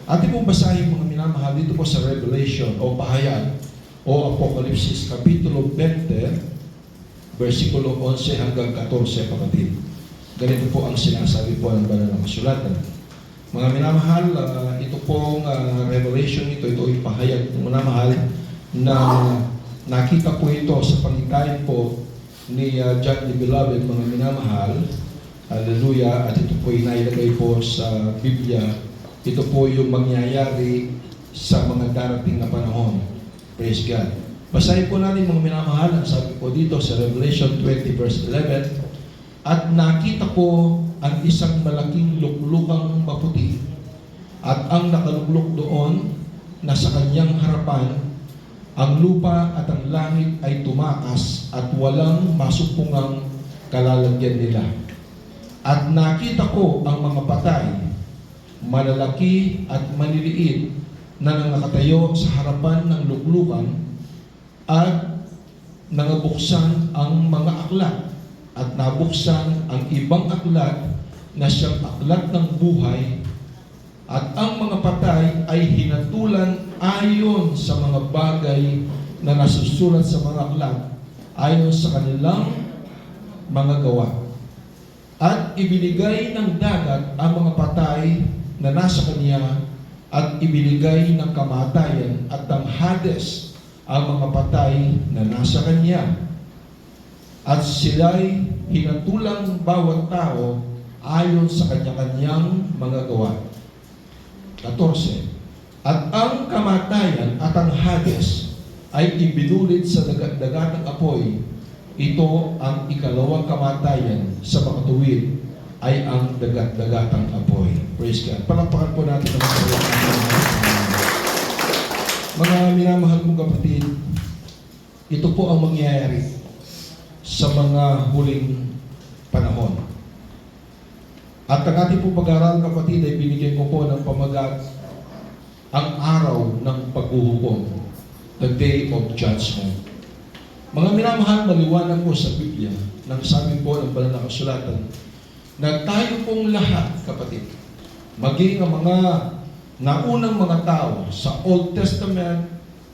Ating pong basahin mga minamahal dito po sa Revelation o Pahayag o Apokalipsis, Kapitulo 20, versikulo 11 hanggang 14, kapatid. Ganito po ang sinasabi po ng banal na kasulatan. Mga minamahal, ito pong Revelation, ito ay pahayag ng minamahal na nakita po ito sa pangitayan po ni John the Beloved, mga minamahal. Hallelujah. At ito po ay nailagay po sa Biblia. Ito po yung mangyayari sa mga darating na panahon. Praise God. Basahin po natin mga minamahal, ang sabi po dito sa Revelation 20 verse 11, at nakita ko ang isang malaking luklukang maputi, at ang nakalukluk doon na sa kanyang harapan, ang lupa at ang langit ay tumakas at walang masupungang kalalagyan nila. At nakita ko ang mga patay, malalaki at maliliit, na nakatayo sa harapan ng luklukan, at nangabuksan ang mga aklat, at nabuksan ang ibang aklat na siyang aklat ng buhay, at ang mga patay ay hinatulan ayon sa mga bagay na nasusulat sa mga aklat, ayon sa kanilang mga gawa. At ibinigay ng dagat ang mga patay na nasa kanya, at ibinigay ng kamatayan at ng Hades ang mga patay na nasa kanya. At sila'y hinatulang bawat tao ayon sa kanya-kanyang mga gawa. 14. At ang kamatayan at ang Hades ay ibinulit sa dagatang apoy. Ito ang ikalawang kamatayan, sa makatuwid ay ang dagat-dagatang apoy. Praise God. Palakpakan po natin ang mga minamahal kong kapatid. Ito po ang mangyayari sa mga huling panahon. At ang ating po pag-aaral, kapatid, ay binigyan ko po ng pamagat ang araw ng paghuhukom, the day of judgment. Mga minamahal, maliwanag po sa Biblia, nang sabi po ng banal na kasulatan, na tayo pong lahat, kapatid, maging ang mga naunang mga tao sa Old Testament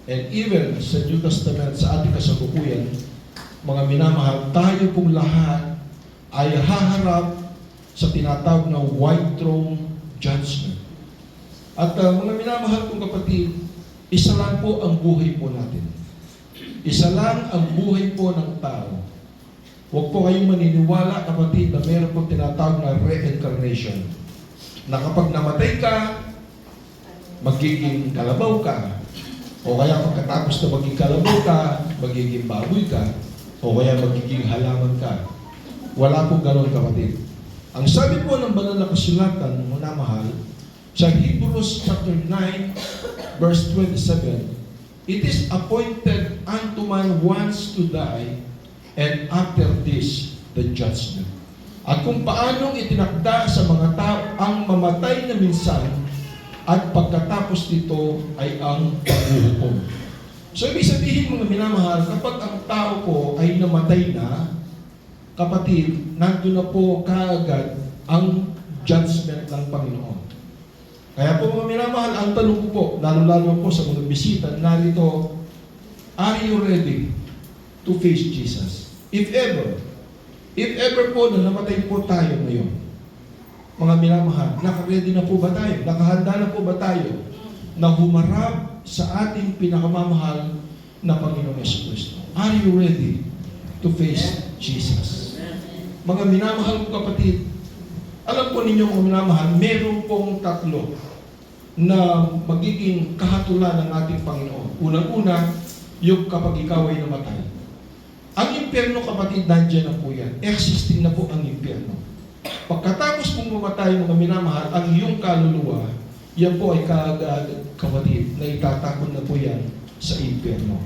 and even sa New Testament, sa ating kasalukuyan, mga minamahal, tayo pong lahat ay haharap sa tinatawag na white throne judgment. At mga minamahal kong kapatid, isa lang po ang buhay po natin. Isa lang ang buhay po ng tao. Huwag po kayong maniniwala, kapatid, na meron pong tinatawag na reincarnation. Na kapag namatay ka, magiging kalabaw ka. O kaya pagkatapos na magiging kalabaw ka, magiging baboy ka. O kaya magiging halaman ka. Wala pong ganon, kapatid. Ang sabi po ng banal na kasulatan, muna mahal, sa Hebrews chapter 9, verse 27, it is appointed unto man once to die, and after this, the judgment. At kung paanong itinakda sa mga tao ang mamatay na minsan, at pagkatapos nito ay ang paghuhukom. So, ibig sabihin mga minamahal, kapag ang tao po ay namatay na, kapatid, nandun na po kaagad ang judgment ng Panginoon. Kaya po mga minamahal, ang tanong ko po, lalo-lalo po sa mga bisita, narito, are you ready to face Jesus? If ever po na namatay po tayo ngayon, mga minamahal, naka-ready na po ba tayo? Nakahanda na po ba tayo na humarap sa ating pinakamamahal na Panginoong Jesucristo? Are you ready to face Jesus? Mga minamahal ko kapatid, alam po ninyo mga minamahal, meron pong tatlo na magiging kahatulan ng ating Panginoon. Unang-una, yung kapag ikaw ay namatay. Ang impyerno, kapatid, nandiyan na po yan. Existing na po ang impyerno. Pagkatapos pong mamatay, mga minamahal, ang iyong kaluluwa, yan po ay kaagad, kapatid, na itatakon na po yan sa impyerno.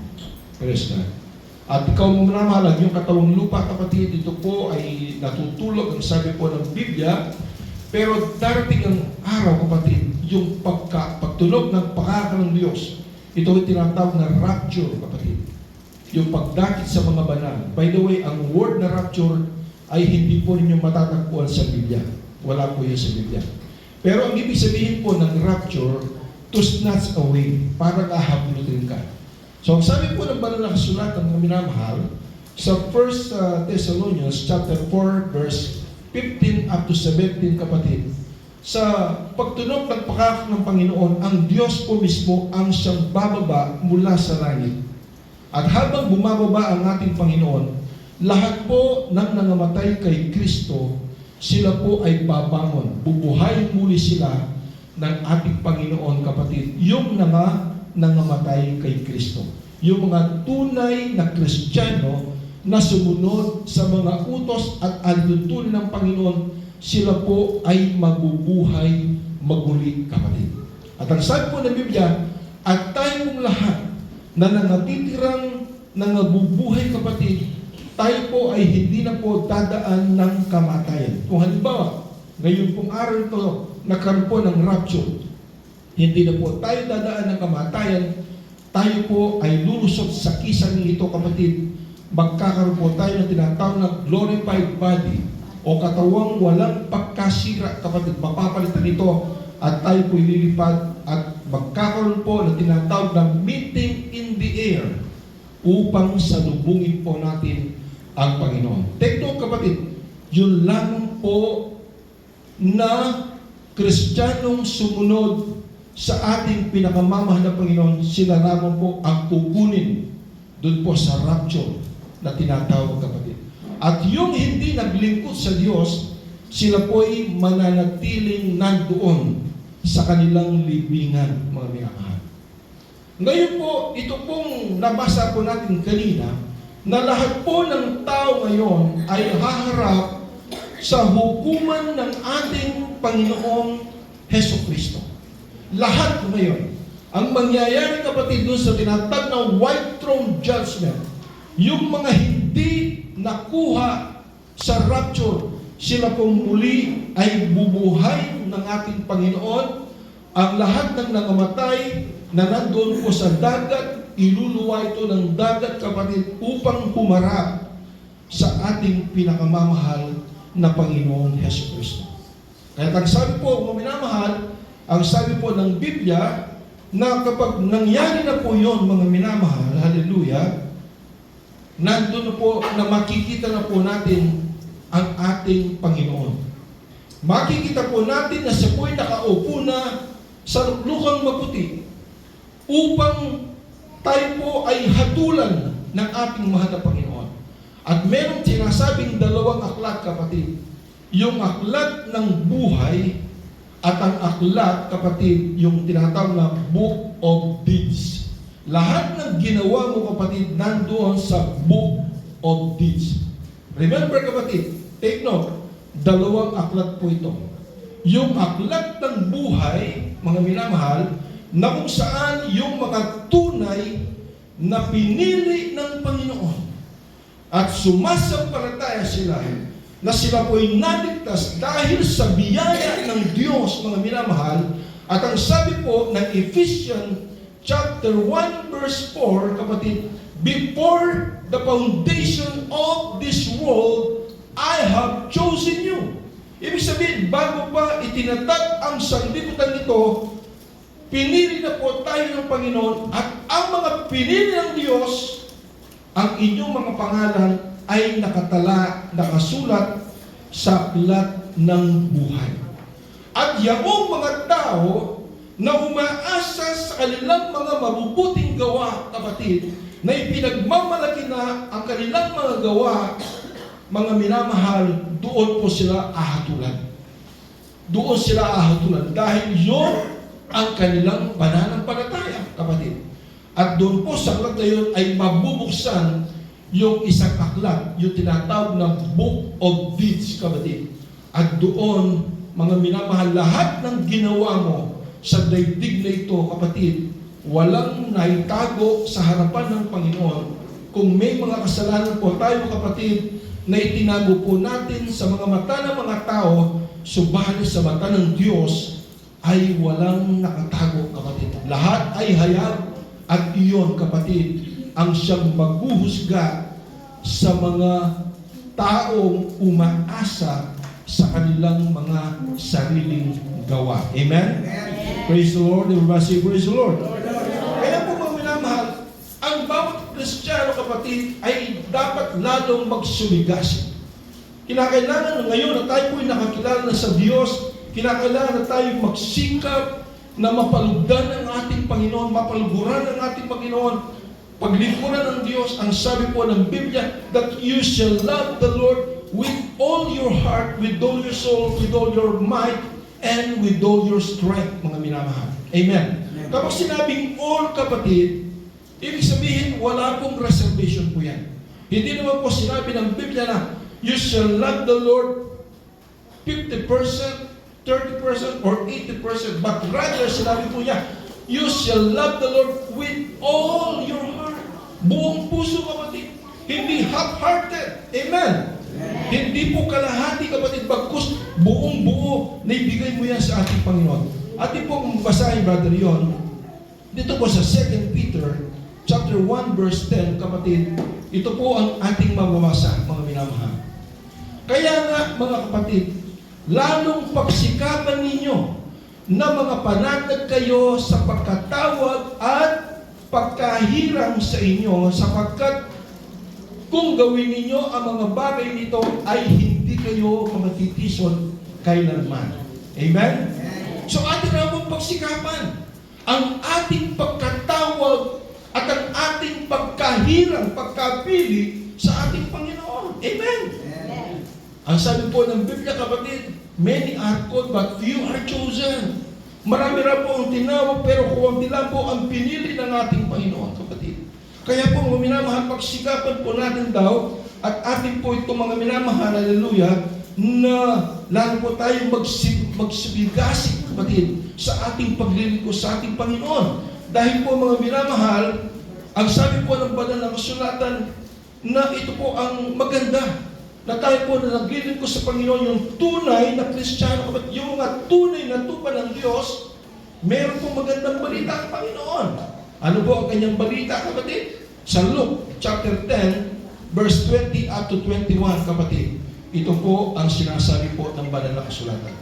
Praise God. At ikaw mga minamahal, ang iyong katawang lupa, kapatid, ito po ay natutulog, ang sabi po ng Biblia, pero darating ang araw, kapatid, yung pagtunog ng pakaka ng Diyos, ito ay tinatawag na rapture, kapatid. Yung pagdakit sa mga banal. By the way, ang word na rapture ay hindi po ninyo matatagpuan sa Biblia. Wala po yun sa Biblia. Pero ang ibig sabihin po ng rapture, to snatch away, parang ahablutin ka. So ang sabi po ng banal na kasulatan ng minamahal, sa 1 Thessalonians chapter 4 verse 15 up to 17, kapatid, sa pagtunog ng pakak ng Panginoon, ang Diyos po mismo ang siyang bababa mula sa langit. At habang bumababa ang ating Panginoon, lahat po ng nangamatay kay Kristo, sila po ay babangon. Bubuhayin muli sila ng ating Panginoon, kapatid. Yung nangamatay kay Kristo. Yung mga tunay na Kristiyano na sumunod sa mga utos at alitutunin ng Panginoon, sila po ay mabubuhay maguli, kapatid. At ang sabi po ng Biblia, at tayo pong lahat na nangatitirang nangabubuhay, kapatid, tayo po ay hindi na po dadaan ng kamatayan. Kung halimbawa, ngayon pong araw ito, nagkaroon po ng rapture, hindi na po tayo dadaan ng kamatayan, tayo po ay lulusot sa kisang ito, kapatid. Magkakaroon po tayo ng tinatawag na glorified body o katawang walang pagkasira, kapatid. Mapapalitan ito at tayo po ililipad at magkakaroon po ng tinatawag na meeting in the air upang salubungin po natin ang Panginoon. Take note, kapatid, yun lamang po na Kristiyanong sumunod sa ating pinakamamahal na Panginoon, sila lamang po ang kukunin doon po sa rapture na tinatawag, kapatid. At yung hindi naglingkod sa Diyos, sila po ay mananatiling nandoon sa kanilang libingan, mga minamahal. Ngayon po, ito pong nabasa po natin kanina, na lahat po ng tao ngayon ay haharap sa hukuman ng ating Panginoong Hesukristo. Lahat ngayon. Ang mangyayari, kapatid, doon sa tinatawag na white throne judgment, yung mga hindi nakuha sa rapture, sila pong muli ay bubuhay ng ating Panginoon. Ang lahat ng nangamatay na nandoon po sa dagat, iluluwa ito ng dagat, kapatid, upang humarap sa ating pinakamamahal na Panginoong Hesukristo. Kaya ang sabi po, mga minamahal, ang sabi po ng Biblia, na kapag nangyari na po yon, mga minamahal, hallelujah, nandun na po na makikita na po natin ang ating Panginoon. Makikita po natin na siya po'y nakaupo na sa lukang maputi upang tayo po ay hatulan ng ating mahal na Panginoon. At meron sinasabing dalawang aklat, kapatid. Yung aklat ng buhay at ang aklat, kapatid, yung tinatawag na Book of Deeds. Lahat ng ginawa mo, kapatid, nandoon sa Book of Deeds. Remember, kapatid, take note, dalawang aklat po ito. Yung aklat ng buhay, mga minamahal, na kung saan yung mga tunay na pinili ng Panginoon at sumasampalataya sila na sila po ay naligtas dahil sa biyaya ng Diyos, mga minamahal. At ang sabi po ng Ephesians chapter 1 verse 4, kapatid, before the foundation of this world, I have chosen you. Ibig sabihin, bago pa itinatag ang sanglibutan nito, pinili na po tayo ng Panginoon, at ang mga pinili ng Diyos, ang inyong mga pangalan ay nakasulat sa aklat ng buhay. At yaong mga tao na umaasa sa kanilang mga mabubuting gawa, kapatid, na ipinagmamalaki na ang kanilang mga gawa, mga minamahal, doon po sila ahatulan. Doon sila ahatulan dahil yun ang kanilang pananampalataya, kapatid. At doon po sa aklat na yun ay mabubuksan yung isang aklat, yung tinatawag na Book of Deeds, kapatid. At doon, mga minamahal, lahat ng ginawa mo sa daigdig na ito, kapatid, walang naitago sa harapan ng Panginoon. Kung may mga kasalanan po tayo, kapatid, na itinago po natin sa mga mata ng mga tao, subalit sa mata ng Diyos ay walang nakatago, kapatid. Lahat ay hayag, at iyon, kapatid, ang siyang maghuhusga sa mga taong umaasa sa kanilang mga sariling gawa. Amen? Praise the Lord. Everybody say, praise the Lord. Kaya po mga minamahal, ang bawat Kristiyano kapatid ay dapat lalong magsumigasig. Kinakailangan na ngayon na tayo po'y nakakilala na sa Diyos, kinakailangan na tayo magsikap na mapalugdan ng ating Panginoon, mapaluguran ng ating Panginoon, paglingkuran ng Diyos. Ang sabi po ng Biblia, that you shall love the Lord with all your heart, with all your soul, with all your might, and with all your strength, mga minamahal. Amen. Kapag sinabing all, kapatid, ibig sabihin, wala pong reservation po yan. Hindi naman po sinabi ng Biblia na, you shall love the Lord 50%, 30%, or 80%. But rather, sinabi po niya, you shall love the Lord with all your heart. Buong puso, kapatid. Hindi half-hearted. Amen. Hindi po kalahati, kapatid, bagkus buong buo na ibigay mo yan sa ating Panginoon. Ating po kung basahin, Brother Yon, dito po sa 2 Peter chapter 1 verse 10, kapatid, ito po ang ating mababasa, mga minamahal. Kaya nga, mga kapatid, lalong pagsikapan ninyo na mga panatag kayo sa pagkatawag at pagkahirang sa inyo, sapagkat kung gawin ninyo ang mga bagay nito ay hindi kayo magtitison kailanman. Amen? So ating namang pagsikapan ang ating pagkatawag at ang ating pagkahirang, pagkapili sa ating Panginoon. Amen? Ang sabi po ng Biblia, kapatid, many are called but few are chosen. Marami na po ang tinawag pero kuwanti lang po ang pinili ng ating Panginoon, kapatid. Kaya po mga minamahal, pagsikapan po natin daw at atin po itong mga minamahal, hallelujah, na lalo po tayo magsibigasig, kapatid, sa ating paglilingkod sa ating Panginoon. Dahil po mga minamahal, ang sabi po ng banal na kasulatan na ito po ang maganda, na tayo po na naglilingkod sa Panginoon, yung tunay na Kristiyano, kapatid, yung mga tunay na tupa ng Diyos, meron po magandang balita ang Panginoon. Ano po ang kanyang balita, kapatid? Sa Luke chapter 10, verse 20 up to 21, kapatid. Ito po ang sinasabi po ng banal na kasulatan.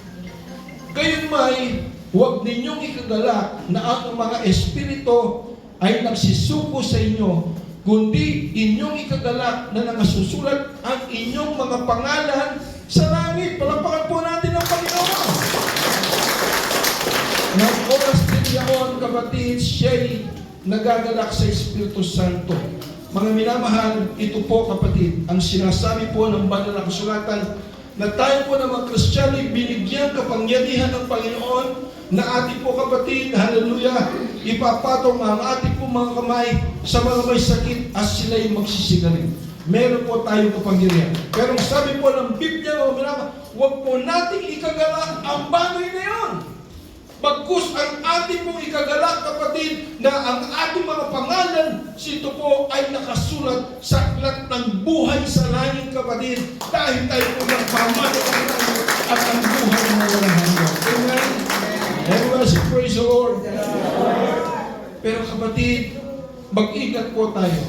Gayon may, huwag ninyong ikagalak na ang mga espiritu ay nagsisuko sa inyo, kundi inyong ikagalak na nakasusulat ang inyong mga pangalan sa langit. Palapakan po natin ang Panginoon. Nang oras din yaon, kapatid, siya'y nagagalak sa Espiritu Santo. Mga minamahal, ito po, kapatid, ang sinasabi po ng banal na kasulatan na tayo po ng mga Kristiyano binigyan kapangyarihan ng Panginoon na ating po, kapatid, hallelujah, ipapatong ang ating po mga kamay sa mga may sakit at sila'y magsisigaling. Meron po tayong kapangyarihan. Pero sabi po ng Biblia, mga minamahal, huwag po nating ikagalak ang bagay na yun. Bagkus ang ating pong ikagalak, kapatid, na ang ating mga pangalan, sito po ay nakasulat sa aklat ng buhay sa langit, kapatid, dahil tayo po nagpamatakan at ang buhay na walang hanggan. Amen? Everybody say, praise the Lord. Pero kapatid, mag-ingat po tayo.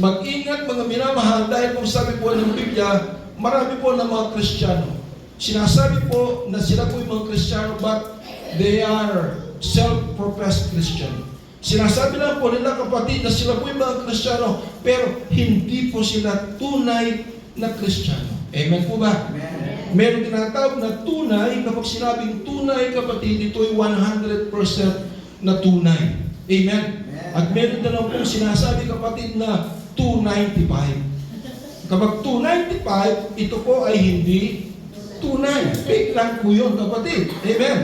Mag-ingat, mga minamahal, dahil kung sabi po ng Biblia, marami po ng mga Kristiyano. Sinasabi po na sila po yung mga Kristiyano, but they are self-professed Christian. Sinasabi lang po nila, kapatid, na sila po yung mga Kristiyano, pero hindi po sila tunay na Kristiyano. Amen po ba? Amen. Meron tinatawag na tunay. Kapag sinabing tunay, kapatid, ito ay 100% na tunay. Amen. At meron na lang po sinasabi, kapatid, na 295. Kapag 295, ito po ay hindi tunay. Fake lang po yun, kapatid. Amen.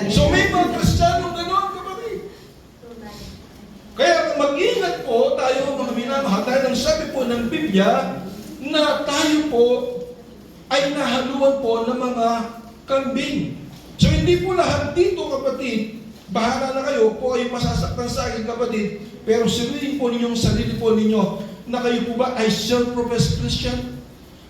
So may mga Kristiyano gano'n, kapatid. Kaya mag-ingat po tayo, mga minamahal, dahil ang sabi po ng Biblia na tayo po ay nahaluan po ng mga kambing. So hindi po lahat dito, kapatid, bahala na kayo, po ay masasaktan sa akin, kapatid, pero suriin po ninyong sarili po ninyo na kayo po ba ay self-professed Christian?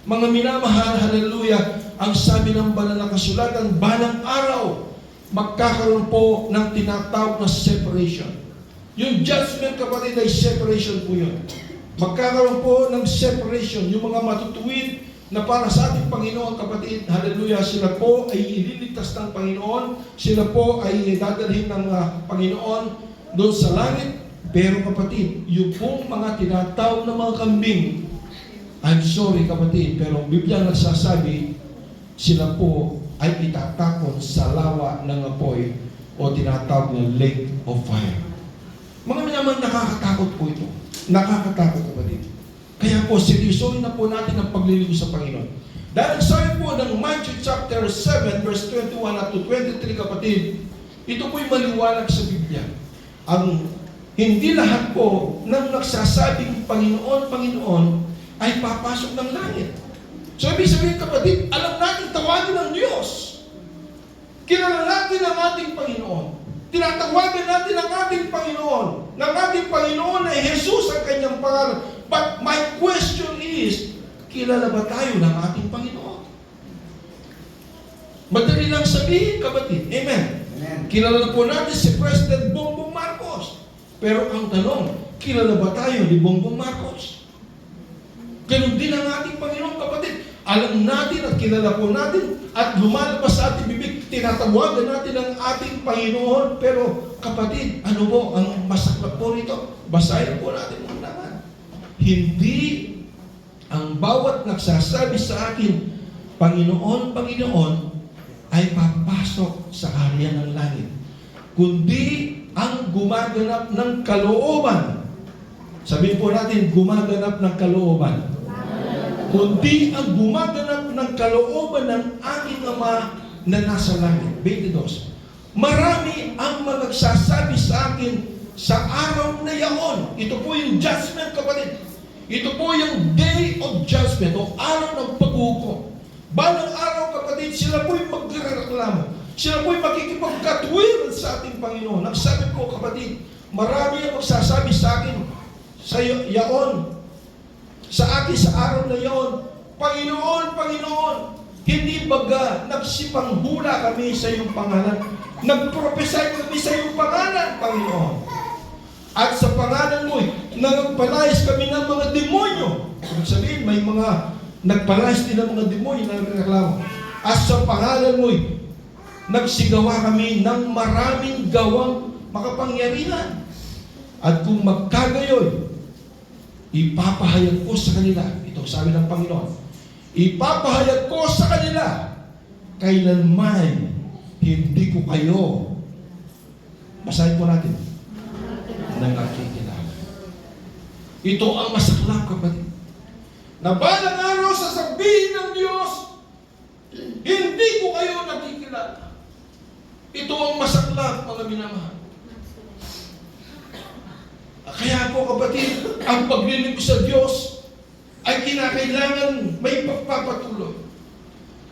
Mga minamahal, hallelujah, ang sabi ng banal na kasulatan, balang araw, magkakaroon po ng tinatawag na separation. Yung judgment, kapatid, ay separation po yun. Magkakaroon po ng separation. Yung mga matutuwid, na para sa ating Panginoon, kapatid, hallelujah, sila po ay ililigtas ng Panginoon, sila po ay dadalhin ng Panginoon doon sa langit. Pero kapatid, yung pong mga tinatawag na mga kambing, I'm sorry kapatid, pero Biblia nagsasabi, sila po ay itatakon sa lawa ng apoy o tinatawag na lake of fire. Mga minamang nakakatakot po ito. Nakakatakot kapatid. Kaya po, seryosohin na po natin ang paglilingkod sa Panginoon. Dahil sabi po ng Matthew chapter 7 verse 21 up to 23 kapatid, ito po'y maliwanag sa Biblia. Ang hindi lahat po ng nagsasabing Panginoon, Panginoon ay papasok ng langit. So ibig sabihin kapatid, alam natin tawagin ng Diyos. Kilala natin ang ating Panginoon. Tinatawagan natin ang ating Panginoon. Ng ating Panginoon ay Jesus ang kanyang pangalan. But my question is, kilala ba tayo ng ating Panginoon? Madali lang sabihin kapatid. Amen. Amen. Kilala po natin si President Bongbong Marcos. Pero ang tanong, kilala ba tayo ni Bongbong Marcos? Ganun din ang ating Panginoon kapatid. Alam natin at kilala po natin at lumalabas sa ating bibig, tinatawagan natin ang ating Panginoon. Pero kapatid, ano po ang masaklap po rito? Basahin po natin ang laman. Hindi ang bawat nagsasabi sa akin, Panginoon, Panginoon, ay papasok sa kaharian ng langit. Kundi ang gumaganap ng kalooban. Sabihin po natin, gumaganap ng kalooban. Kundi ang gumaganap ng kalooban ng aking Ama na nasa langit. 22. Marami ang magsasabi sa akin sa araw na yaon. Ito po yung judgment kapatid. Ito po yung day of judgment o araw ng paghukom. Balang araw kapatid, sila po'y magrereklamo. Sila po'y makikipagkatwiran sa ating Panginoon. Nagsabi ko kapatid, marami ang magsasabi sa akin sa yaon, sa akin sa araw na yaon, Panginoon, Panginoon, hindi baga nagsipanghula kami sa iyong pangalan, nagpropesay kami sa iyong pangalan, Panginoon. At sa pangalan mo'y nagpalayas kami ng mga demonyo. Ibig sabihin, may mga nagpalayas din ng mga demonyo na nagreklamo. At sa pangalan mo'y nagsigawa kami ng maraming gawang makapangyarihan. At kung magkagayoy, ipapahayag ko sa kanila, ito sabi ng Panginoon, ipapahayag ko sa kanila, kailanman hindi ko kayo, basahin po natin, nang nakikilala. Ito ang masaklap kapatid. Na balang araw sasabihin ng Diyos, hindi ko kayo nakikilala. Ito ang masaklap, mga minamahal. Kaya po kapatid, ang paglilingkod sa Diyos ay kinakailangan may pagpapatuloy.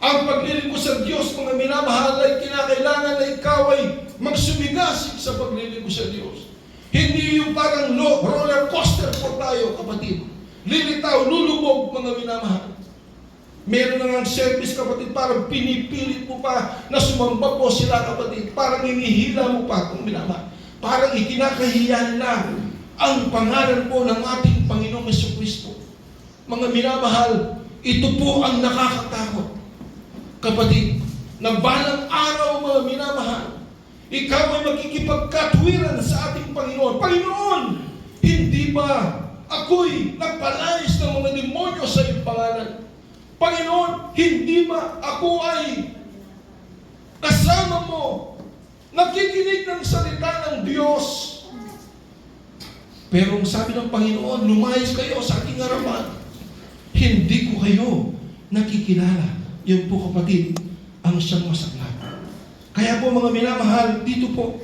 Ang paglilingkod sa Diyos, mga minamahal, ay kinakailangan na ikaw ay magsumigasig sa paglilingkod sa Diyos. Hindi yung parang roller coaster po tayo, kapatid. Lilitaw, lulubog, mga minamahal. Meron na nga service, kapatid, parang pinipilit mo pa na sumamba po sila, kapatid. Parang hinihila mo pa, kung minamahal. Parang ikinakahiyan na ang pangalan po ng ating Panginoong Jesucristo. Mga minamahal, ito po ang nakakatakot. Kapatid, na balang araw, mga minamahal, ikaw ay magkikipagkatwiran sa ating Panginoon. Panginoon, hindi ba ako'y nagpalayas ng mga demonyo sa iyong pangalan? Panginoon, hindi ba ako ay kasama mo, nakikinig ng salita ng Diyos? Pero ang sabi ng Panginoon, lumayas kayo sa aking harapan. Hindi ko kayo nakikilala. Yun po kapatid, ang siyang masaklap. Kaya po mga minamahal, dito po,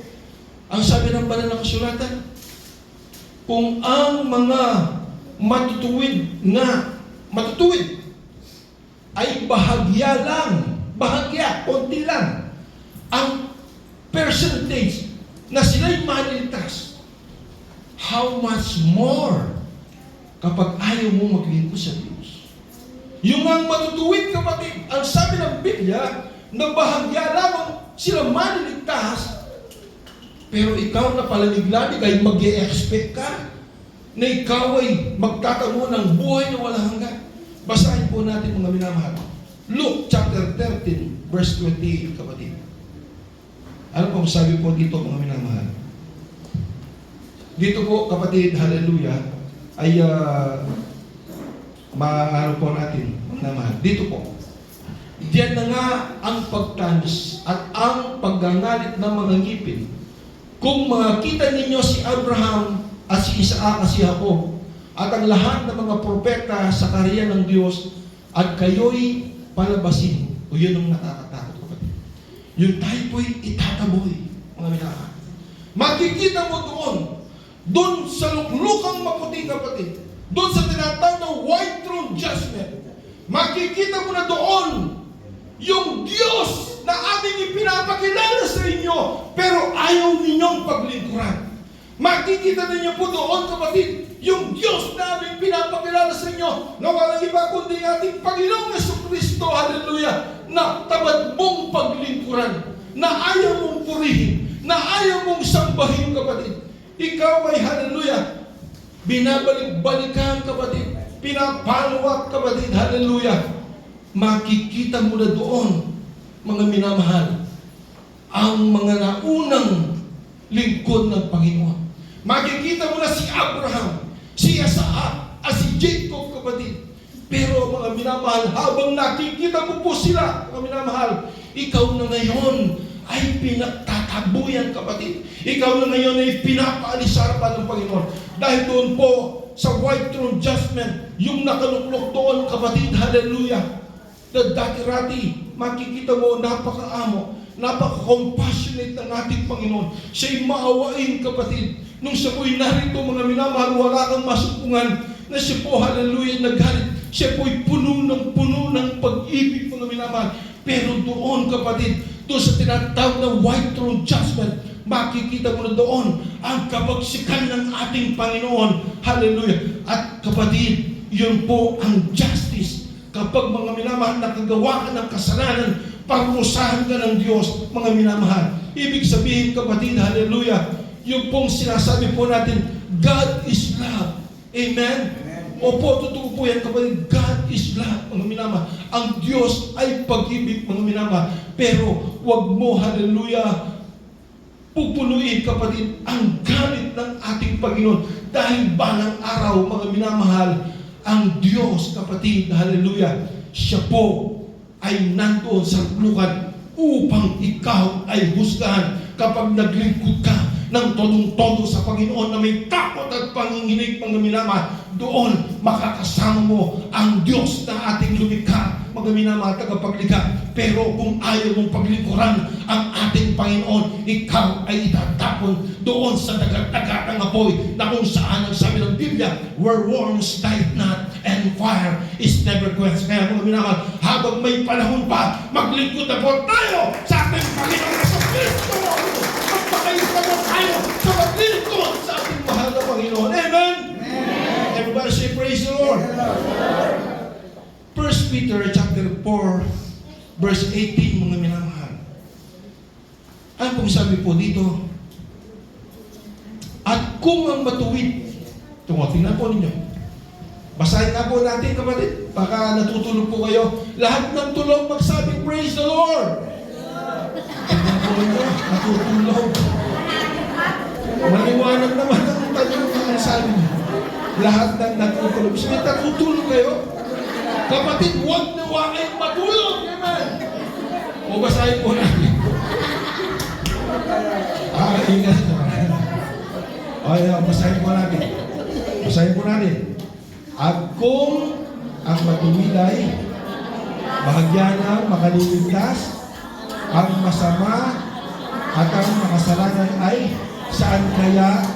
ang sabi ng banal na kasulatan, kung ang mga matutuwid ay bahagya, konti lang, ang percentage na sila'y maliligtas, how much more kapag ayaw mo maglingkod sa Diyos? Yung ang matutuwid kapatid, ang sabi ng Biblia, na bahagya lamang sila maliligtas, pero ikaw na palamig-lamig ay mag-e-expect ka na ikaw ay magkakaroon ng buhay na walang hanggan. Basahin po po natin mga minamahal. Luke chapter 13, verse 28, kapatid. Ano pong sabi po dito mga minamahal? Dito po kapatid, hallelujah, ay maano po natin, mga minamahal. Dito po. Diyan na nga ang pagtanis at ang paggangalit ng mga ngipin. Kung makita ninyo si Abraham at si Isaac at si Jacob at ang lahat ng mga propeta sa kaharian ng Diyos at kayo'y palabasin. O yun ang nakakatakot kapatid. Yung tayo po'y itataboy, mga minamahal. Makikita mo doon sa luklukang maputi kapatid, doon sa tinatawag na white throne judgment, makikita mo na doon yung Diyos na ating ipinapakilala sa inyo, pero ayaw ninyong paglingkuran. Makikita ninyo po doon, kapatid, yung Diyos na aming pinapakilala sa inyo, na walang iba kundi ating Panginoong Jesucristo, hallelujah, na tamad mong paglingkuran, na ayaw mong purihin, na ayaw mong sambahin, kapatid. Ikaw ay, hallelujah, binabalik-balikan, kapatid, pinapalawak, kapatid, hallelujah. Makikita mo na doon, mga minamahal, ang mga naunang lingkod ng Panginoon. Makikita mo na si Abraham, si Isaac, at si Jacob, kapatid. Pero mga minamahal, habang nakikita mo po sila, mga minamahal, ikaw na ngayon ay pinagtatabuyan, kapatid. Ikaw na ngayon ay pinapaalis sa harapan ng Panginoon. Dahil doon po sa white throne judgment, yung nakaluklok doon, kapatid, hallelujah. Dati-rati, makikita mo, napakaamo, napaka-compassionate ng ating Panginoon. Siya'y maawain, kapatid. Nung siya po'y narito, mga minamahal, wala kang masupungan, na siya po, hallelujah, naghalit. Siya po'y puno ng pag-ibig, mga minamahal. Pero doon, kapatid, doon sa tinatawag na white throne judgment, makikita mo na doon ang kabagsikan ng ating Panginoon. Hallelujah. At kapatid, yun po ang justice. Kapag mga minamahal, nakagawa ka ng kasalanan, parusahan ka ng Diyos, mga minamahal. Ibig sabihin, kapatid, hallelujah, yung pong sinasabi po natin, God is love. Amen? Opo, totoo po yan, kapatid. God is love, mga minamahal. Ang Diyos ay pag-ibig, mga minamahal. Pero, wag mo, hallelujah, pupunuin, kapatid, ang galit ng ating Panginoon. Dahil balang araw, mga minamahal, ang Diyos, kapatid, hallelujah, siya po ay nandoon sa lukan upang ikaw ay husgahan kapag naglingkod ka ng todong-todo sa Panginoon na may takot at panginginig, mga minamahal. Doon makakasama mo ang Diyos na ating lumikha, mga minamahal, tagapaglikha. Pero kung ayaw mong paglingkuran ang ating Panginoon, ikaw ay itatapon doon sa dagat-dagat ng apoy na kung saan ang sabi ng Biblia, where worms died not and fire is never quenched. Kaya mga minamahal, habang may panahon pa, maglingkod na po tayo sa ating Panginoon Jesucristo. Magpakaisa mo tayo sa maglingkod sa ating mahal na Panginoon. Amen? Everybody say praise the Lord. 1 Peter chapter 4 verse 18, mga minamahal. Ano pong sabi po dito? At kung ang matuwid, tingnan po ninyo. Basahin na po natin, kapatid. Baka natutulog po kayo. Lahat ng tulog magsabing praise the Lord. Tingnan po ninyo, natutulog. Maliwanag naman ang tanong ng sabi niyo. Lahat ng natutulog. Sige, natutulog kayo. Kapatid, huwag na kayong matulog. Amen. O basahin po natin. Ingat. Basahin po natin. Basahin po natin. At kung ang matuwid ay bahagyana makaliligtas, ang masama at ang makasalanan ay saan kaya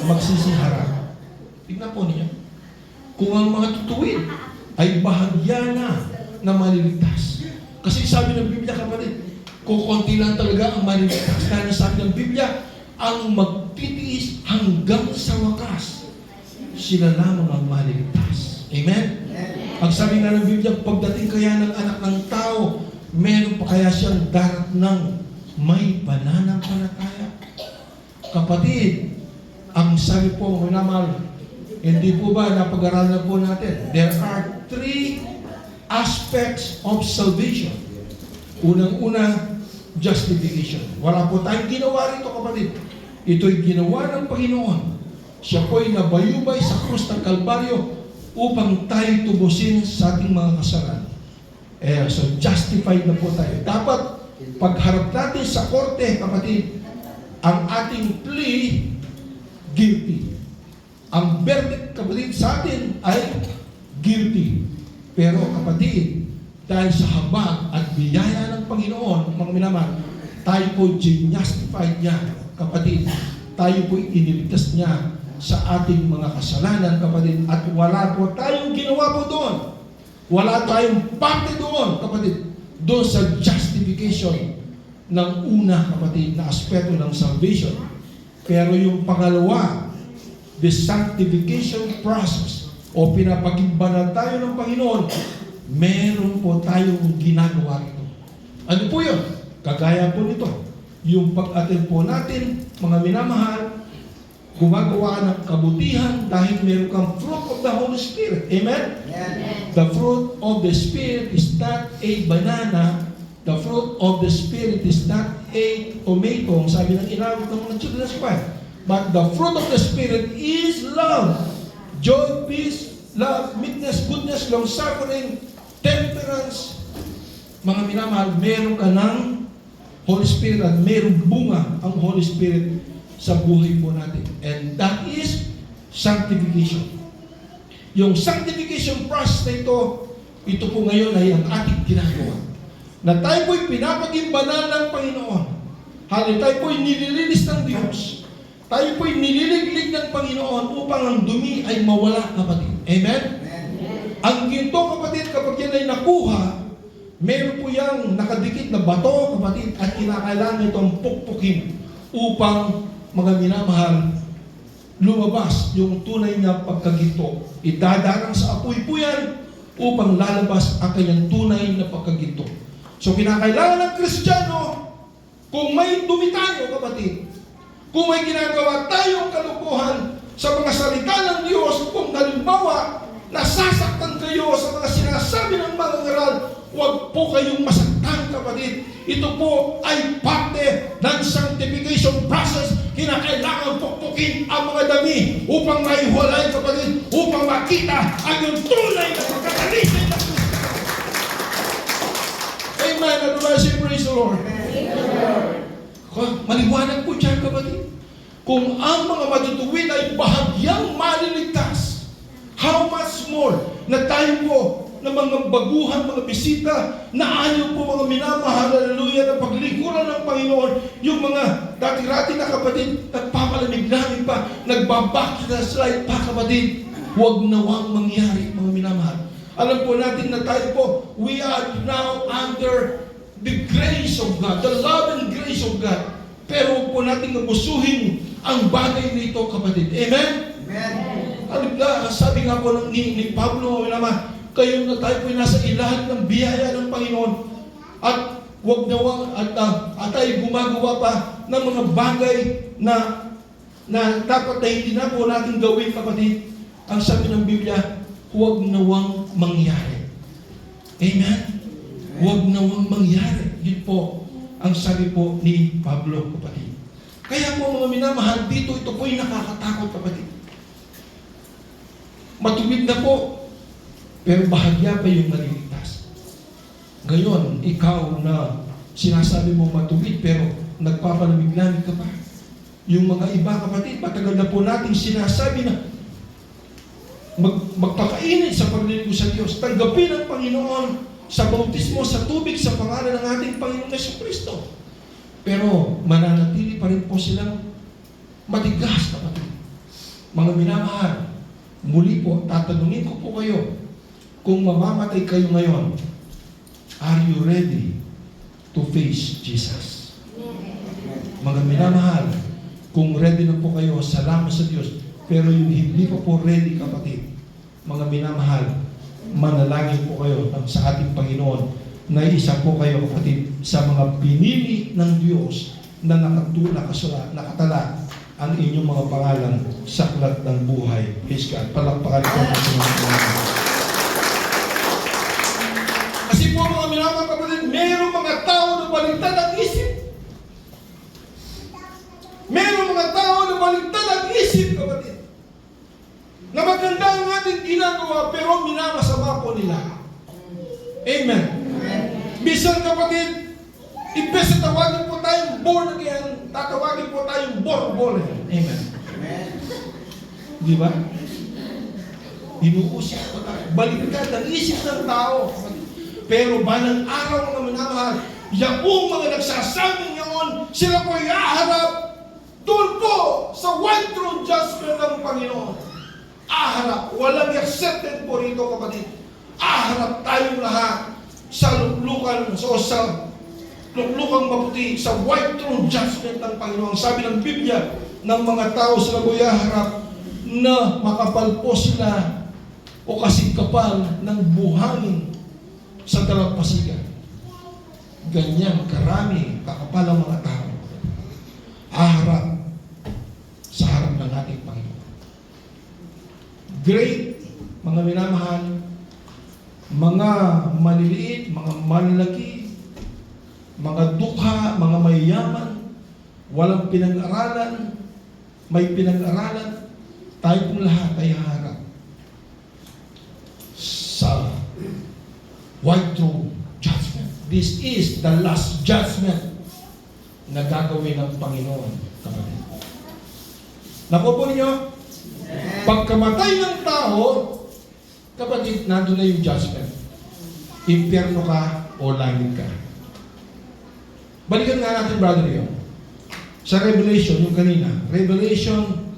magsisiharap? Tignan po niyo. Kung ang mga tutuwid ay bahagyana na maliligtas. Kasi sabi ng Biblia, kapatid, kukunti lang talaga ang maliligtas. Dahil sabi ng Biblia, ang magtitiis hanggang sa wakas, sila lamang ang maliligtas. Amen? Ang sabi nga ng Biblia, pagdating kaya ng anak ng tao, meron pa kaya siyang darat ng may pananampalataya. Kapatid, ang sabi po, minamahal, hindi po ba napag-aralan po natin? There are three aspects of salvation. Unang-una, justification. Wala po tayong ginawa rito, kapatid. Ito'y ginawa ng Panginoon. Siya po'y nabayubay sa krus ng Kalbaryo upang tayo tubusin sa ating mga kasalanan. So justified na po tayo. Dapat pagharap natin sa korte, kapatid, ang ating plea, guilty. Ang verdict, kapatid, sa atin ay guilty. Pero kapatid, dahil sa habag at biyaya ng Panginoon, mga minamahal, tayo po justified niya, kapatid. Tayo po iniligtas niya sa ating mga kasalanan, kapatid. At wala po tayong ginawa po doon. Wala tayong parte doon, kapatid. Doon sa justification ng una, kapatid, na aspeto ng salvation. Pero yung pangalawa, the sanctification process, o pinapagimbanan tayo ng Panginoon, meron po tayong ginagawa rito. Ano po yun? Kagaya po nito. Yung pag-attend po natin, mga minamahal, gumagawa ng kabutihan dahil meron kang fruit of the Holy Spirit. Amen? Amen. The fruit of the Spirit is not a banana. The fruit of the Spirit is not a tomato. Sabi ng inawit ng mga children's choir. But the fruit of the Spirit is love, joy, peace, love, meekness, goodness, long-suffering, temperance. Mga minamahal, meron ka ng Holy Spirit at meron bunga ang Holy Spirit sa buhay po natin. And that is sanctification. Yung sanctification process na ito po ngayon ay ang ating ginagawa. Na tayo po'y pinapagimbanan ng Panginoon. Hali tayo po'y nililinis ng Diyos. Tayo po'y nililiglig ng Panginoon upang ang dumi ay mawala, kapatid. Amen? Ang ginto, kapatid, kapag yan ay nakuha, meron po yung nakadikit na bato, kapatid, at kinakailangan itong pukpukin upang, mga minamahal, lumabas yung tunay na pagkaginto. Idadarang sa apoy po yan upang lalabas ang kanyang tunay na pagkaginto. So, kinakailangan ng Kristiyano, kung may dumi tayo, kapatid, kung may ginagawa tayong kalukuhan sa mga salita ng Diyos, kung halimbawa, nasasaktan kayo sa mga sinasabi ng mga ngaral, huwag po kayong masaktan, kapatid. Ito po ay parte ng sanctification process. Kinakailangan pukpukin ang mga dami upang maiwalay, kapatid, upang makita ang yung tunay na pagkakalisay ng Kristo. Amen. Ano ba si praise the Lord? Maliwanag po dyan, kapatid. Kung ang mga matutuwid ay bahagyang maliligtas, how much more na tayo po na mga baguhan, mga bisita, na ayaw po mga minamahal, hallelujah, na paglingkuran ng Panginoon, yung mga dati-rati na kapatid, nagpapalamig-lamig pa, nagbabakslide pa, kapatid. Huwag nawang mangyari, mga minamahal. Alam po natin na tayo po, we are now under the grace of God, the love and grace of God. Pero huwag po natin abusuhin ang bagay nito, kapatid. Amen? Amen. Sabi nga po ni Pablo, naman, kayo na tayo po nasa ilalim ng biyaya ng Panginoon at huwag nawang at tayo gumagawa pa ng mga bagay na dapat na hindi na po natin gawin, kapatid. Ang sabi ng Biblia, huwag nawang mangyari. Amen? Huwag nawang mangyari. Yun po ang sabi po ni Pablo, kapatid. Kaya po mga minamahal, dito ito po'y nakakatakot, kapatid. Matuwid na po, pero bahagya pa yung maliligtas. Ngayon, ikaw na sinasabi mo matuwid, pero nagpapalamig-lamig ka pa. Yung mga iba, kapatid, matagal na po natin sinasabi na magpakainit sa paglilingkod sa Diyos. Tanggapin ang Panginoon sa bautismo, sa tubig, sa pangalan ng ating Panginoon Jesucristo. Pero mananatili pa rin po silang matigas, kapatid. Mga minamahal, muli po, tatanungin ko po kayo, kung mamamatay kayo ngayon, are you ready to face Jesus? Mga minamahal, kung ready na po kayo, salamat sa Diyos. Pero yung hindi pa po ready, kapatid, mga minamahal, manalangin po kayo sa ating Panginoon na isa po kayo, kapatid, sa mga pinili ng Diyos na nakatala ang inyong mga pangalan sa aklat ng buhay. Praise God. Palakpakan po natin. mga minamahal kapatid, mayroong mga tao na baligtad ang isip. Mayroong mga tao na baligtad ang isip, kapatid. Na maganda ang ating ginagawa, pero minamasama po nila. Amen. Bisan kapatid, imbes na tawagin po tayong born again, tatawagin po tayong born again. Amen. Di ba? Inuusap po tayo. Baligtad ang isip ng tao. Pero balang araw mga minamahal, yung mga nagsasabing ngayon, sila po ay aharap doon po sa white throne judgment ng Panginoon. Aharap. Walang accepted po rito, kapatid. Aharap tayong lahat sa luklukan, sa luklukang maputi, sa white throne judgment ng Panginoon. Sabi ng Biblia, ng mga tao sila po ay aharap na makapal po sila o kasing kapal ng buhangin sa dalampasigan. Ganyan karami kakapal ang mga tao. Aharap sa harap ng ating Panginoon. Great, mga minamahal, mga maliliit, mga malalaki, mga dukha, mga mayayaman, walang pinag-aralan, may pinag-aralan, tayo pong lahat ay haharap sa white throne judgment. This is the last judgment na gagawin ng Panginoon, kapatid. Nakuha po ninyo? Pagkamatay ng tao, kapatid, nandun na yung judgment. Impyerno ka o langit ka. Balikan nga natin, brother, yun. Sa Revelation, yung kanina. Revelation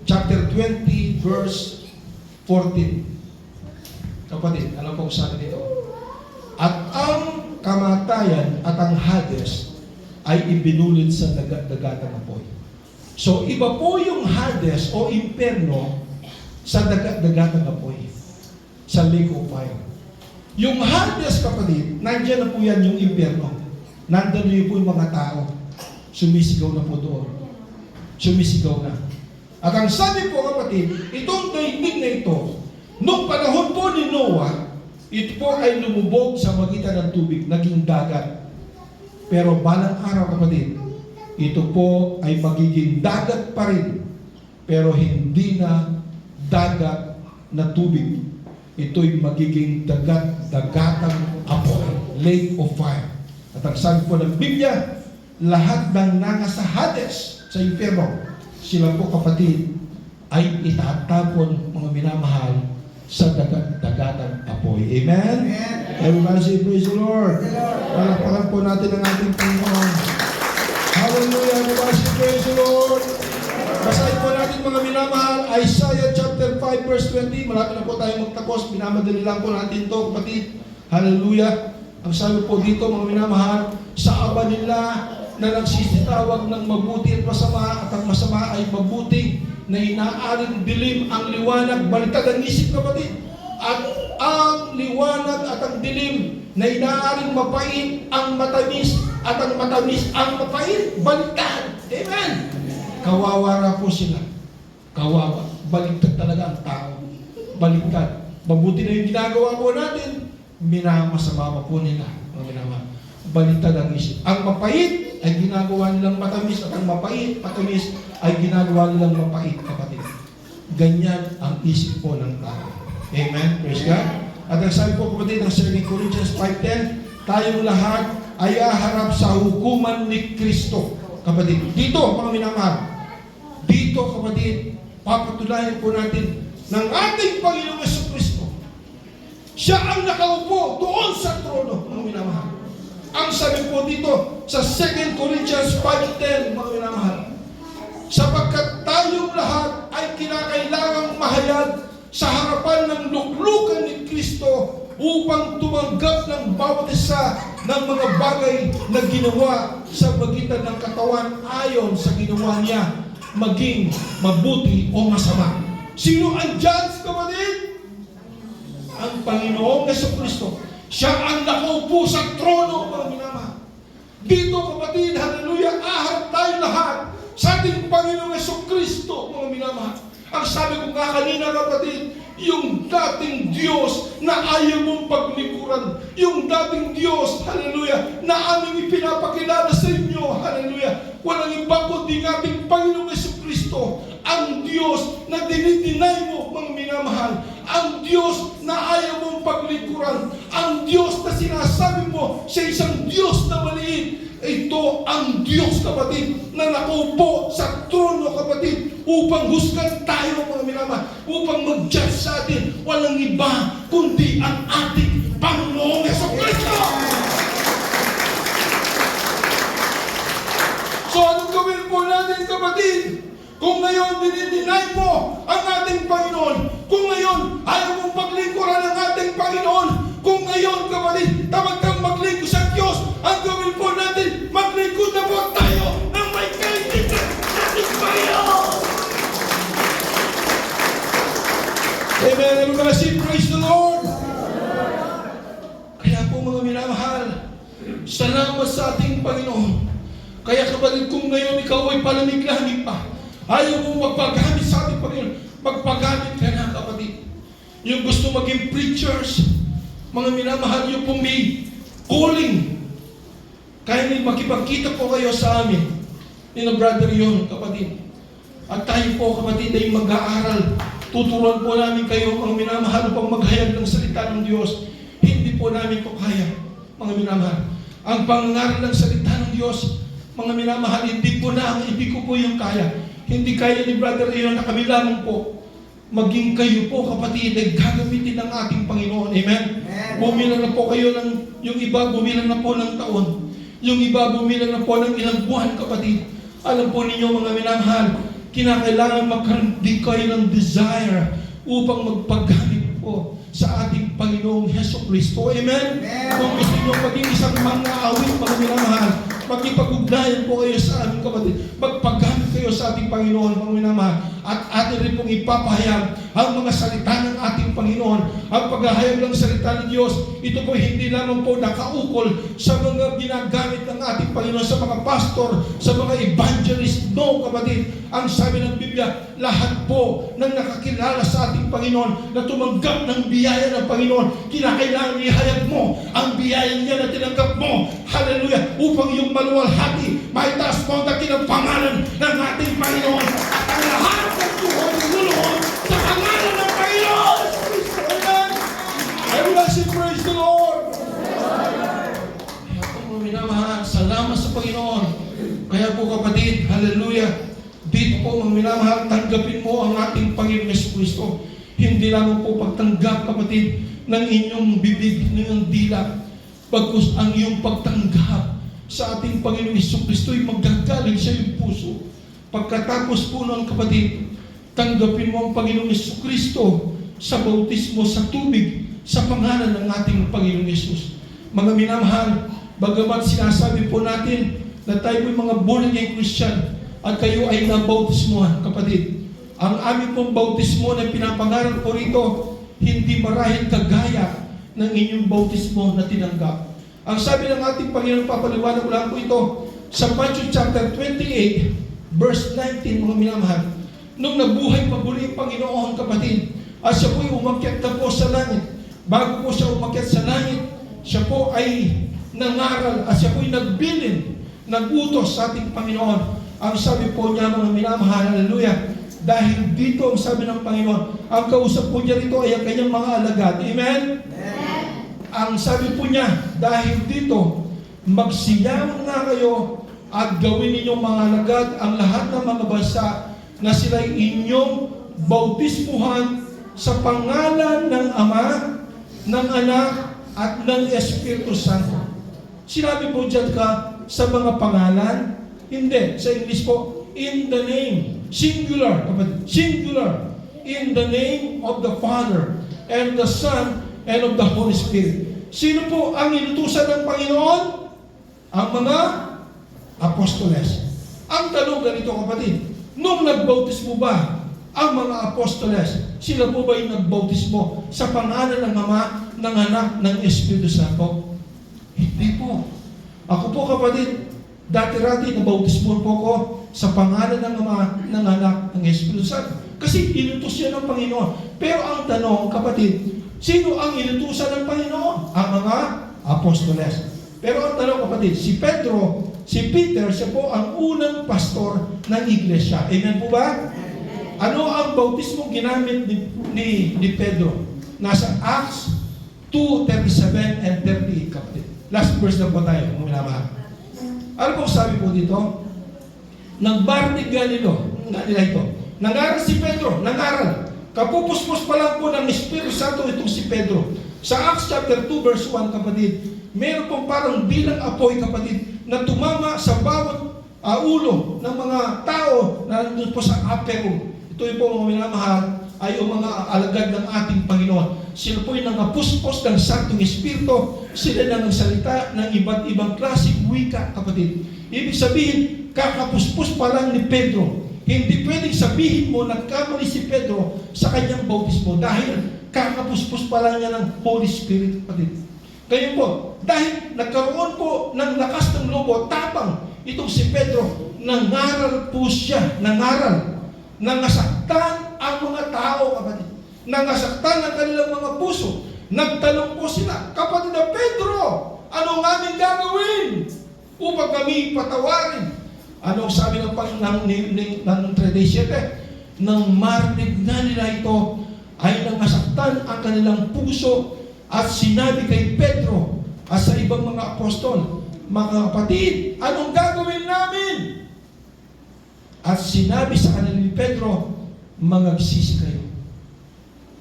chapter 20, verse 14. Kapatid, alam po kung sabi dito. At ang kamatayan at ang Hades ay ibinulit sa dagat-dagatang apoy. So, iba po yung Hades o impyerno sa dagat-dagatang apoy. Sa lake of fire. Yung Hades, kapatid, nandiyan na po yan yung impyerno. Nandiyan na po yung mga tao. Sumisigaw na po doon. Sumisigaw na. At ang sabi po, kapatid, itong daigdig na ito, noong panahon po ni Noah, ito po ay lumubog sa magitan ng tubig, naging dagat. Pero balang araw, kapatid, ito po ay magiging dagat pa rin, pero hindi na dagat na tubig. Ito'y magiging dagat-dagatang apoy, lake of fire. At ang sabi po ng Biblia, lahat ng nasa Hades, sa impyerno, sila po, kapatid, ay itatapon, mga minamahal, sa dagat-dagatang apoy. Amen? Amen. Everybody say, praise the Lord. Palakpakan po natin ang ating Panginoon. Hallelujah. Everybody say, praise the Lord. Basahin po natin, mga minamahal, Isaiah chapter 5 verse 20. Malapit na po tayo magtapos. Minamadali lang po natin ito, kapatid. Hallelujah. Ang sabi po dito, mga minamahal, sa aba nila na nagsisitawag ng mabuti at masama, at ang masama ay mabuti, na inaaring dilim ang liwanag, baliktad ang isip, kapatid. At ang liwanag at ang dilim na inaaring mapait ang matamis, at ang matamis ang mapait, baliktad. Amen. Kawawa po sila. Kawawa. Baliktad talaga ang tao. Baliktad. Mabuti na yung ginagawa po natin, minamasama po nila. Baliktad ang isip. Ang mapait ay ginagawa nilang matamis, at ang matamis ay ginagawa nilang mapait, kapatid. Ganyan ang isip po ng tao. Amen? Praise God. At ang sabi po, kapatid, ng 2 Corinthians 5:10, tayong lahat ay aharap sa hukuman ni Kristo. Kapatid, dito, mga minamahal, dito, kapatid, papatunayan po natin ng ating Panginoong Jesucristo. Siya ang nakaupo doon sa trono, mga minamahal. Ang sabi po dito sa 2 Corinthians 5:10, mga minamahal, sapagkat tayong lahat ay kinakailangang mahayag sa harapan ng luklukan ni Kristo upang tumanggap ng bawat isa ng mga bagay na ginawa sa pagitan ng katawan ayon sa ginawa niya, maging mabuti o masama. Sino ang judge, kapatid? Ang Panginoong Jesucristo. Siya ang nakaupo sa trono, mga minamahal. Dito, kapatid, hallelujah, ahad tayo lahat sa ating Panginoong Jesucristo, mga minamahal. Ang sabi ko nga kanina, kapatid, yung dating Diyos na ayaw mong paglikuran, yung dating Diyos, hallelujah, na aming ipinapakilala sa inyo, hallelujah, walang iba kundi ating Panginoong Jesucristo, ang Diyos na dinidinay mo, mga minamahal, ang Diyos na ayaw mong paglikuran, ang Diyos na sinasabi mo sa isang Diyos na maliit. Ito ang Diyos, kapatid, na nakaupo sa trono, kapatid, upang husgan tayo, mga minamahal, upang mag-judge sa atin. Walang iba kundi ang ating Panginoong Jesucristo. So anong gawin po natin, kapatid? Kung ngayon dinidinay mo ang ating Panginoon, kung ngayon ayaw mong paglingkuran ang ating Panginoon, kung ngayon, kapatid, tamad kang maglingkod sa Diyos, ang gawin po natin, maglingkod na po tayo ng may kaibigan nating Panginoon. Amen. Everybody, praise the Lord. Kaya po, mga minamahal, salamat sa ating Panginoon. Kaya, kapatid, kung ngayon ikaw ay palamig-lamig pa, ayaw mo magpagamit sa ating Panginoon, magpagamit ka na, kapatid. Yung gusto maging preachers, mga minamahal, yung pong may calling, kaya may makipagkita po kayo sa amin, ni na brother yun, kapatid. At tayo po, kapatid, ay mag-aaral. Tuturuan po namin kayo, mga minamahal, upang maghayag ng salita ng Diyos. Hindi po namin po kaya, mga minamahal. Ang pangaral ng salita ng Diyos, mga minamahal, hindi ko po yung kaya. Hindi kaya ni brother yun na kami lamang po. Maging kayo po, kapatid, ay gagamitin ng ating Panginoon. Amen? Bumilang na po kayo ng, yung iba bumilang na po ng taon. Yung iba bumilang na po ng ilang buwan, kapatid. Alam po ninyo, mga minamahal, kinakailangan magkaroon din kayo ng desire upang magpagamit po sa ating Panginoong Jesucristo. Amen? Kung gusto nyo maging isang mga awit, mga minamahal, magipag-ugnayan po kayo sa aming kapatid. Magpagamit kayo sa ating Panginoon, mga minamahal. At atin rin pong ipapahayag ang mga salita ng ating Panginoon. Ang paghahayag ng salita ng Diyos, ito po hindi lamang po nakaukol sa mga ginagamit ng ating Panginoon, sa mga pastor, sa mga evangelist. No, kapatid. Ang sabi ng Biblia, lahat po ng nakakilala sa ating Panginoon na tumanggap ng biyaya ng Panginoon, kinakailangan ihayag mo ang biyaya niya na tinanggap mo. Hallelujah! Upang yung maluwalhati, maitaas mo ang dakilang pangalan ng ating Panginoon. At ang lahat ng tuhod ng luluhod sa pangalan ng Panginoon. Amen! Everybody say praise the Lord! Kaya po, mga minamahal, salamat sa Panginoon. Kaya po, kapatid, hallelujah! Dito po, mga minamahal, tanggapin mo ang ating Panginoon Jesucristo. Hindi lamang po pagtanggap, kapatid, ng inyong bibig, ng inyong dila. Bagkus ang iyong pagtanggap sa ating Panginoong Jesucristo ay magagaling sa iyong puso. Pagkatapos po noon, kapatid, tanggapin mo ang Panginoong Jesucristo sa bautismo sa tubig sa pangalan ng ating Panginoong Jesus. Mga minamahal, bagamat sinasabi po natin na tayo po mga born again Christian at kayo ay nabautismohan, kapatid. Ang aming pong bautismo na pinapangaral ko rito, hindi marahil kagaya ng inyong bautismo na tinanggap. Ang sabi ng ating Panginoon, papaliwanag ko lang po ito, sa Matthew chapter 28, verse 19, mga minamahal. Nung nabuhay pa muli ang Panginoon, kapatid, at siya po'y umakyat na po sa langit. Bago po siya umakyat sa langit, siya po ay nangaral at siya po'y nagbilin, nagutos sa ating Panginoon. Ang sabi po niya, mga minamahal, hallelujah, dahil dito ang sabi ng Panginoon, ang kausap po niya rito ay ang kanyang mga alagad. Amen? Amen. Ang sabi po niya, dahil dito, magsiyang na kayo at gawin ninyong mga alagad ang lahat ng mga bansa na sila'y inyong bautismuhan sa pangalan ng Ama, ng Anak, at ng Espiritu Santo. Sinabi po dyan ka sa mga pangalan? Hindi. Sa English po, in the name. Singular, kapatid. Singular. In the name of the Father, and the Son, and of the Holy Spirit. Sino po ang inutusan ng Panginoon? Ang mga apostoles. Ang tanong ganito, kapatid, nung nagbautismo ba ang mga apostoles, sila po ba yung nagbautismo sa pangalan ng Ama, ng Anak, ng Espiritu Santo? Hindi po. Ako po, kapatid, dati-rati nabautismo po ko sa pangalan ng Ama, ng Anak, ng Espiritu Santo. Kasi inutos siya ng Panginoon. Pero ang tanong, kapatid, sino ang inutusan ng Panginoon? Ang mga apostoles. Pero ang tanong, kapatid, si Peter, siya po ang unang pastor ng iglesia. Amen po ba? Ano ang bautismong ginamit ni Pedro? Nasa Acts 2:37 and 38, kapatid. Last verse na po tayo, kung minamahal. Ano po sabi po dito? Nagbarnig nila ito. Nangaral si Pedro, nangaral. Kapupuspos pa lang po ng Espiritu Santo itong si Pedro. Sa Acts chapter 2 verse 1, kapatid, meron pong parang bilang apoy, kapatid, na tumama sa bawat ulo ng mga tao na nandun po sa upper room. Ito yung po mga minamahal ay yung mga alagad ng ating Panginoon. Sila po yung nangapuspos ng Santong Espiritu. Sila na nagsalita ng iba't ibang klaseng wika, kapatid. Ibig sabihin, kakapuspos pa lang ni Pedro. Hindi pwedeng sabihin mo nagkamali si Pedro sa kanyang bautismo dahil kakapuspos pa lang niya ng Holy Spirit, kapatid. Kaya po, dahil nagkaroon po ng lakas ng loob, tapang itong si Pedro, nangaral po siya, nangasaktan ang mga tao, kapatid. Nangasaktan ang kanilang mga puso. Nagtanong po sila, kapatid na Pedro, anong aming gagawin upang kami patawarin? Anong sabi ng Panginoon ng 37? Nang marinig na nila ito, ay nangasaktan ang kanilang puso at sinabi kay Pedro at sa ibang mga apostol, mga kapatid, anong gagawin namin? At sinabi sa kanila ni Pedro, magagsisi kayo.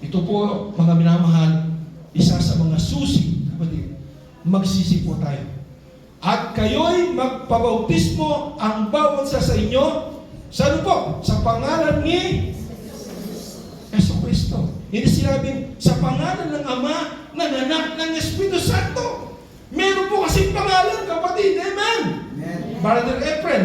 Ito po, mga minamahal, isa sa mga susi, kapatid, magsisi po tayo. At kayo'y magpabautismo ang bawat sa inyo. Saan po? Sa pangalan ni Jesucristo. Hindi sinabing sa pangalan ng Ama, ng Anak, ng Espiritu Santo. Meron po kasing pangalan, kapatid. Amen? Amen. Brother Efren,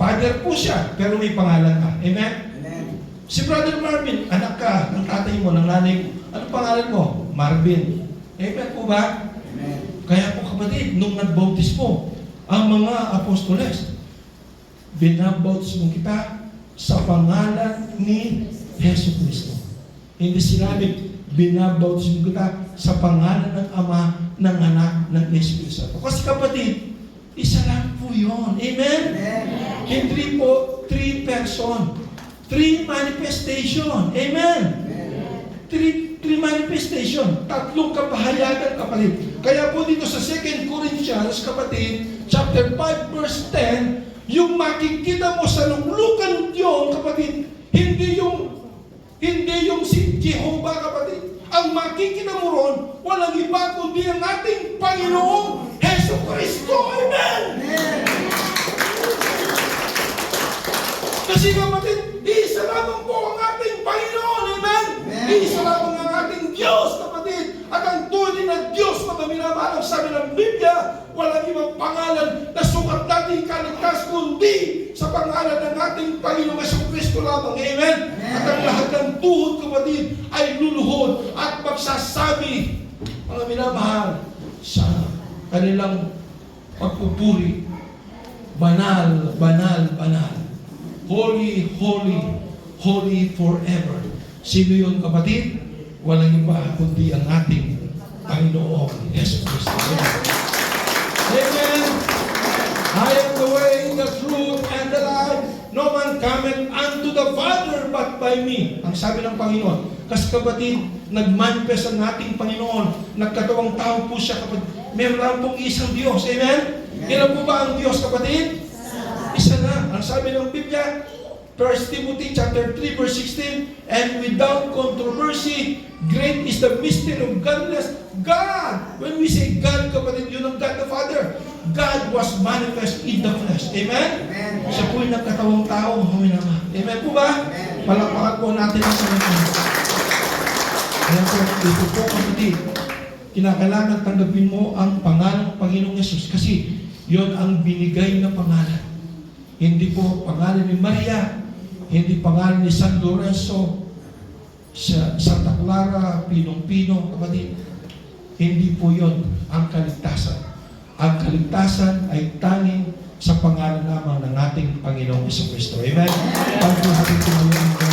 father po siya, pero may pangalan ka. Amen? Amen. Si Brother Marvin, anak ka ng tatay mo, ng nanay mo. Ano pangalan mo? Marvin. Amen po ba? Amen. Kaya po, kapatid, nung nagbautismo ang mga apostoles, binabautismo kita sa pangalan ni Jesucristo. Hindi sinabi, binabautismo kita sa pangalan ng Ama, ng Anak, ng Espiritu Santo. Kasi kapatid, isa lang po yun. Amen? Amen. Hindi po three person, three manifestation. Amen? Three manifestation. Tatlong kapahayagan, kapatid. Kaya po dito sa 2 Corinthians, kapatid, chapter 5, verse 10, yung makikita mo sa luklukan yun, kapatid, hindi yung si Jehovah, kapatid. Ang makikita mo ron, walang iba kundi ang ating Panginoong Jesucristo. Amen! Kasi kapatid, isa lamang po ang ating Panginoon. Amen? Isa lamang ang ating Diyos, kapatid. At ang tunay na Diyos, mga minamahal, ang sabi ng Biblia, walang ibang pangalan na sukat natin kaligtas kundi sa pangalan ng ating Panginoong Jesucristo lamang. Amen? At ang lahat ng tuhod, kapatid, ay luluhod at magsasabi, mga minamahal, sa kanilang pagpupuri, banal, banal, banal. Holy, holy, holy forever. Sino yun, kapatid? Walang iba kundi ang ating Panginoong Yesus Cristo. Amen. I am the way, the truth, and the life. No man cometh unto the Father but by me. Ang sabi ng Panginoon. Kasi kapatid, nagmanifest ang ating Panginoon. Nagkatawang tao po siya, kapatid. Meron lang pong isang Diyos. Amen? Ilan po ba ang Diyos, kapatid? Isa na. Ang sabi ng Biblia, 1 Timothy chapter 3 verse 16, and without controversy, great is the mystery of godliness. God, when we say God, kapatid, yun ang God the Father. God was manifest in the flesh. Amen? Amen. Siya po'y nagkatawang tao. Amen po ba? Palakpakan po natin ang Panginoon. Kaya po, ito po, kapatid, kinakailangan tanggapin mo ang pangalan ng Panginoong Yesus kasi yon ang binigay na pangalan. Hindi po pangalan ni Maria, hindi pangalan ni San Lorenzo, Santa Clara, Pinong-Pino, kapatid. Hindi po yon ang kaligtasan. Ang kaligtasan ay tanging sa pangalan lamang ng ating Panginoong Kristo. Amen? Tayo po sa